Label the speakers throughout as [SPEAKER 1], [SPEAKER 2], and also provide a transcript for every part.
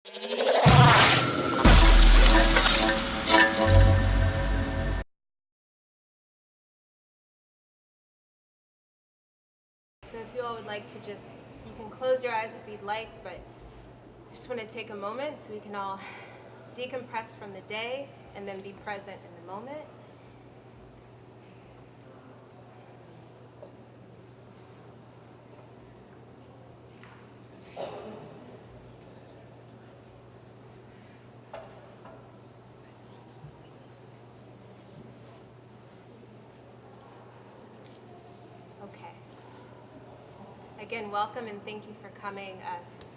[SPEAKER 1] So if you all would like to you can close your eyes if you'd like, but I just want to take a moment so we can all decompress from the day and then be present in the moment. Okay. Again, welcome and thank you for coming.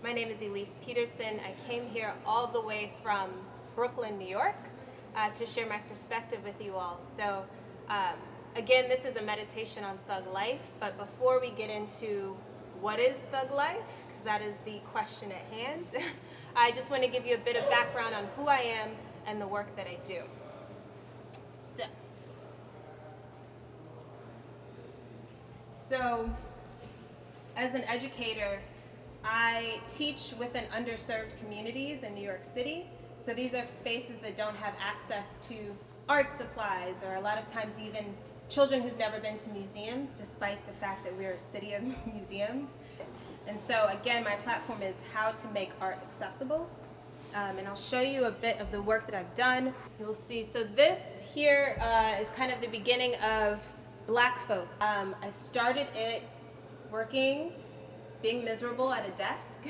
[SPEAKER 1] My name is Elise Peterson. I came here all the way from Brooklyn, New York, to share my perspective with you all. So again, this is a meditation on thug life, but before we get into what is thug life, because that is the question at hand, I just want to give you a bit of background on who I am and the work that I do. So as an educator, I teach within underserved communities in New York City. So these are spaces that don't have access to art supplies, or a lot of times even children who've never been to museums, despite the fact that we're a city of museums. And so again, my platform is how to make art accessible. And I'll show you a bit of the work that I've done. You'll see, so this here is kind of the beginning of Black Folk. I started it working, being miserable at a desk,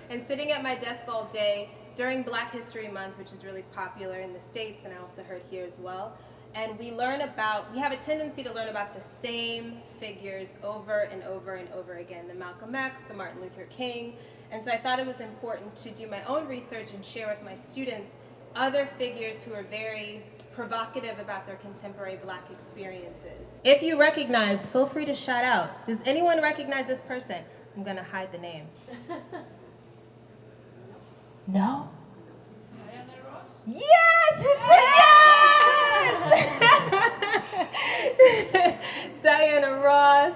[SPEAKER 1] and sitting at my desk all day during Black History Month, which is really popular in the States, and I also heard here as well. And we have a tendency to learn about the same figures over and over and over again, the Malcolm X, the Martin Luther King. And so I thought it was important to do my own research and share with my students other figures who are very provocative about their contemporary Black experiences. If you recognize, feel free to shout out. Does anyone recognize this person? I'm gonna hide the name. No?
[SPEAKER 2] Diana Ross?
[SPEAKER 1] Yes! Who said yes? Diana Ross,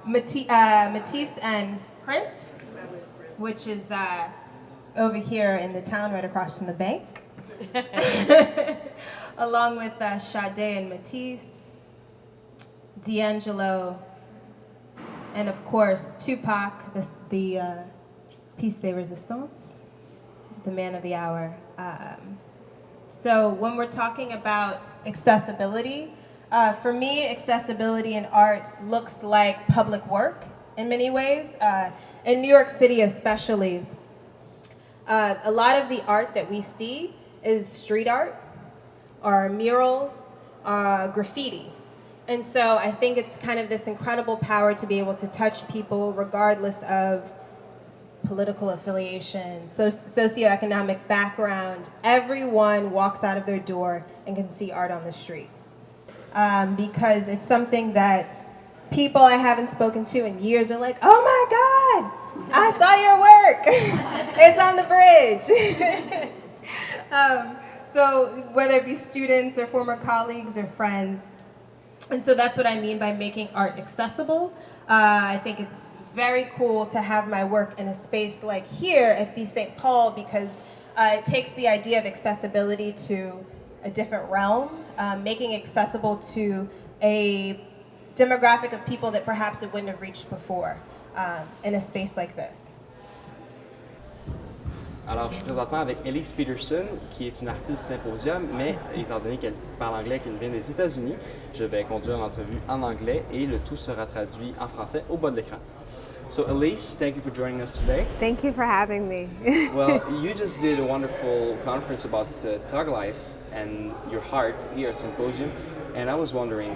[SPEAKER 1] Matisse and Prince, which is over here in the town right across from the bank. Along with Sade and Matisse, D'Angelo, and of course Tupac, the piece de resistance, the man of the hour. So when we're talking about accessibility, for me, accessibility in art looks like public work in many ways. In New York City especially, a lot of the art that we see is street art, or murals, graffiti. And so I think it's kind of this incredible power to be able to touch people regardless of political affiliation, socioeconomic background. Everyone walks out of their door and can see art on the street. Because it's something that people I haven't spoken to in years are like, oh my God, I saw your work. It's on the bridge. So whether it be students or former colleagues or friends. And so that's what I mean by making art accessible. I think it's very cool to have my work in a space like here at B. St. Paul, because it takes the idea of accessibility to a different realm, making accessible to a demographic of people that perhaps it wouldn't have reached before in a space like this.
[SPEAKER 3] Alors, je suis présentement avec Elise Peterson, qui est une artiste Symposium, mais étant donné qu'elle parle anglais, qu'elle vient des États-Unis, je vais conduire l'entrevue en anglais et le tout sera traduit en français au bas de l'écran. So Elise, thank you for joining us today.
[SPEAKER 1] Thank you for having me.
[SPEAKER 3] Well, you just did a wonderful conference about thug life and your heart here at Symposium, and I was wondering,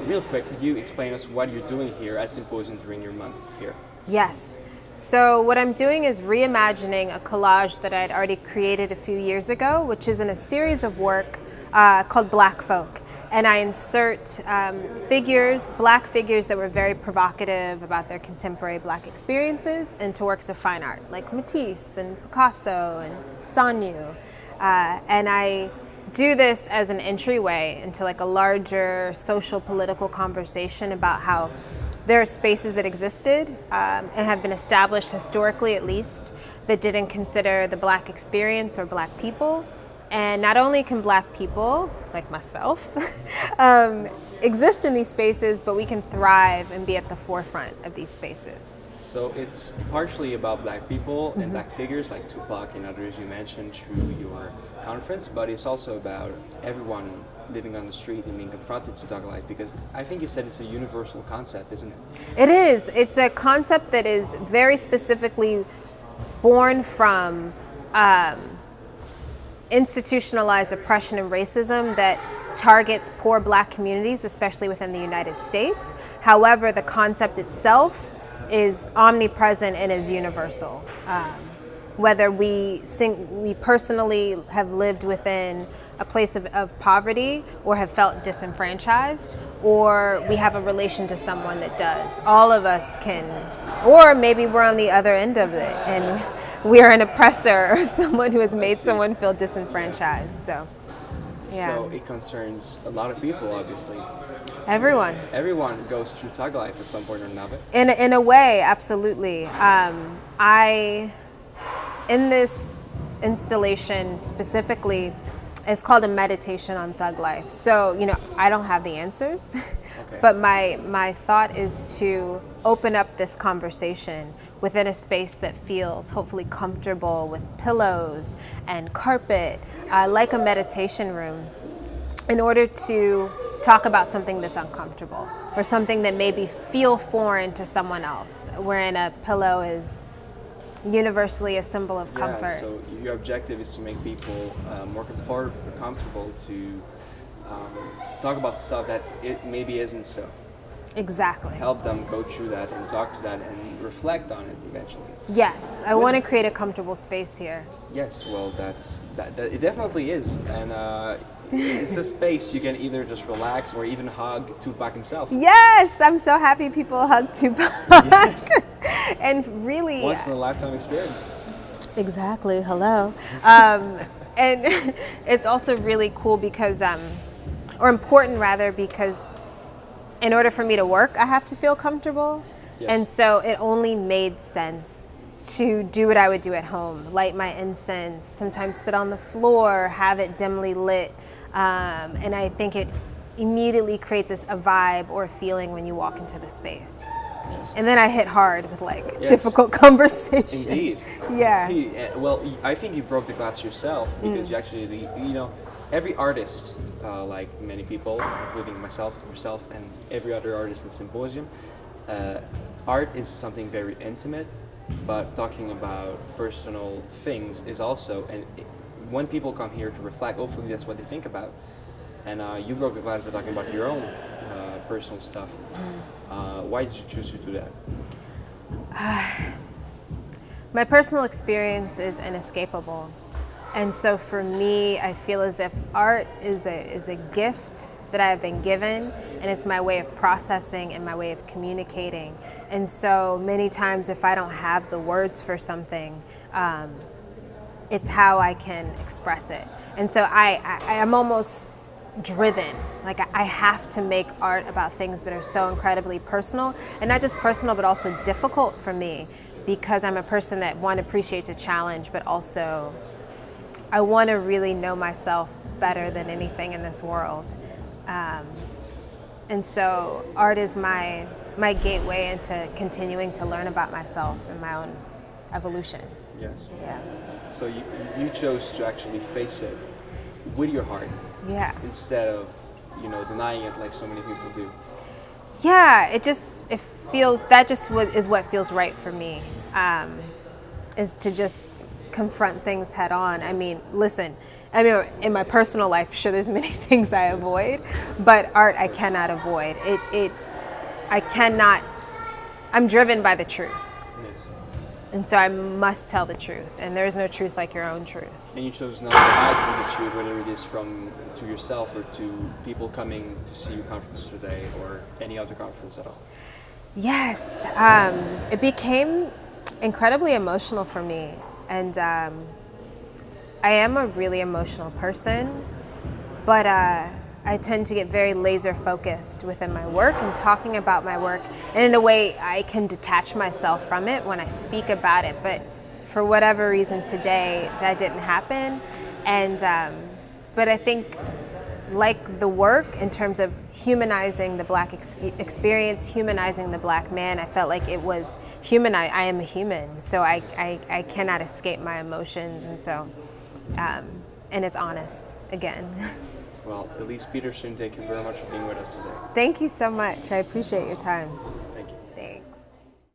[SPEAKER 3] real quick, could you explain us what you're doing here at Symposium during your month here?
[SPEAKER 1] Yes. So what I'm doing is reimagining a collage that I'd already created a few years ago, which is in a series of work called Black Folk. And I insert Black figures that were very provocative about their contemporary Black experiences into works of fine art, like Matisse and Picasso and Sanyu. And I do this as an entryway into like a larger social political conversation about how
[SPEAKER 4] there are spaces that existed and have been established historically, at least, that didn't consider the Black experience or Black people. And not only can Black people, like myself, exist in these spaces, but we can thrive and be at the forefront of these spaces.
[SPEAKER 3] So it's partially about Black people and Black figures like Tupac and others you mentioned through your conference, but it's also about everyone living on the street and being confronted to Thug life, because I think you said it's a universal concept, isn't it?
[SPEAKER 4] It is. It's a concept that is very specifically born from institutionalized oppression and racism that targets poor Black communities, especially within the United States. However, the concept itself is omnipresent and is universal. Whether we personally have lived within a place of poverty or have felt disenfranchised, or we have a relation to someone that does. All of us can, or maybe we're on the other end of it and we're an oppressor or someone who has made someone feel disenfranchised. So, yeah.
[SPEAKER 3] So it concerns a lot of people, obviously.
[SPEAKER 4] Everyone.
[SPEAKER 3] Everyone goes through Thug life at some point or another.
[SPEAKER 4] In a way, absolutely. In this installation specifically, it's called a meditation on Thug life. So, I don't have the answers,
[SPEAKER 3] Okay.
[SPEAKER 4] but my thought is to open up this conversation within a space that feels hopefully comfortable, with pillows and carpet, like a meditation room, in order to talk about something that's uncomfortable or something that maybe feel foreign to someone else, wherein a pillow is universally a symbol of comfort.
[SPEAKER 3] Yeah, so your objective is to make people more comfortable to talk about stuff that it maybe isn't so.
[SPEAKER 4] Exactly.
[SPEAKER 3] Help them go through that and talk to that and reflect on it eventually.
[SPEAKER 4] Yes, I want to create a comfortable space here.
[SPEAKER 3] Yes, well, that it definitely is, and it's a space you can either just relax or even hug Tupac himself.
[SPEAKER 4] Yes, I'm so happy people hug Tupac.
[SPEAKER 3] Yes.
[SPEAKER 4] And really,
[SPEAKER 3] Once in a lifetime experience.
[SPEAKER 4] exactly. Hello. And it's also really cool because, or important rather, because in order for me to work, I have to feel comfortable.
[SPEAKER 3] Yes.
[SPEAKER 4] And so it only made sense to do what I would do at home, light my incense, sometimes sit on the floor, have it dimly lit. And I think it immediately creates a vibe or a feeling when you walk into the space.
[SPEAKER 3] Yes.
[SPEAKER 4] And then I hit hard with
[SPEAKER 3] Yes.
[SPEAKER 4] difficult conversation.
[SPEAKER 3] Indeed.
[SPEAKER 4] Yeah.
[SPEAKER 3] Well, I think you broke the glass yourself because you actually, every artist, like many people, including myself, yourself, and every other artist in Symposium, art is something very intimate, but talking about personal things is also, and when people come here to reflect, hopefully that's what they think about. And you broke the glass by talking about your own personal stuff. Why did you choose to do that?
[SPEAKER 4] My personal experience is inescapable. And so for me, I feel as if art is a gift that I have been given, and it's my way of processing and my way of communicating. And so many times if I don't have the words for something, it's how I can express it. And so I am almost driven. Like I have to make art about things that are so incredibly personal, and not just personal, but also difficult for me, because I'm a person that, one, appreciates a challenge, but also I want to really know myself better than anything in this world. And so art is my gateway into continuing to learn about myself and my own evolution.
[SPEAKER 3] Yes.
[SPEAKER 4] Yeah.
[SPEAKER 3] So you chose to actually face it with your heart
[SPEAKER 4] Yeah.
[SPEAKER 3] instead of, denying it like so many people do.
[SPEAKER 4] Yeah, is what feels right for me, is to just confront things head on. I mean, in my personal life, sure, there's many things I avoid, but art I cannot avoid. I'm driven by the truth.
[SPEAKER 3] Yes.
[SPEAKER 4] And so I must tell the truth, and there is no truth like your own truth.
[SPEAKER 3] And you chose not to hide from the truth, whether it is to yourself or to people coming to see your conference today or any other conference at all.
[SPEAKER 4] Yes, it became incredibly emotional for me, and I am a really emotional person, but I I tend to get very laser focused within my work and talking about my work. And in a way, I can detach myself from it when I speak about it. But for whatever reason today, that didn't happen. And but I think, like the work, in terms of humanizing the Black experience, humanizing the Black man, I felt like it was I am a human, so I cannot escape my emotions, and so and it's honest again.
[SPEAKER 3] Well, Elise Peterson, thank you very much for being with us today.
[SPEAKER 4] Thank you so much. I appreciate your time.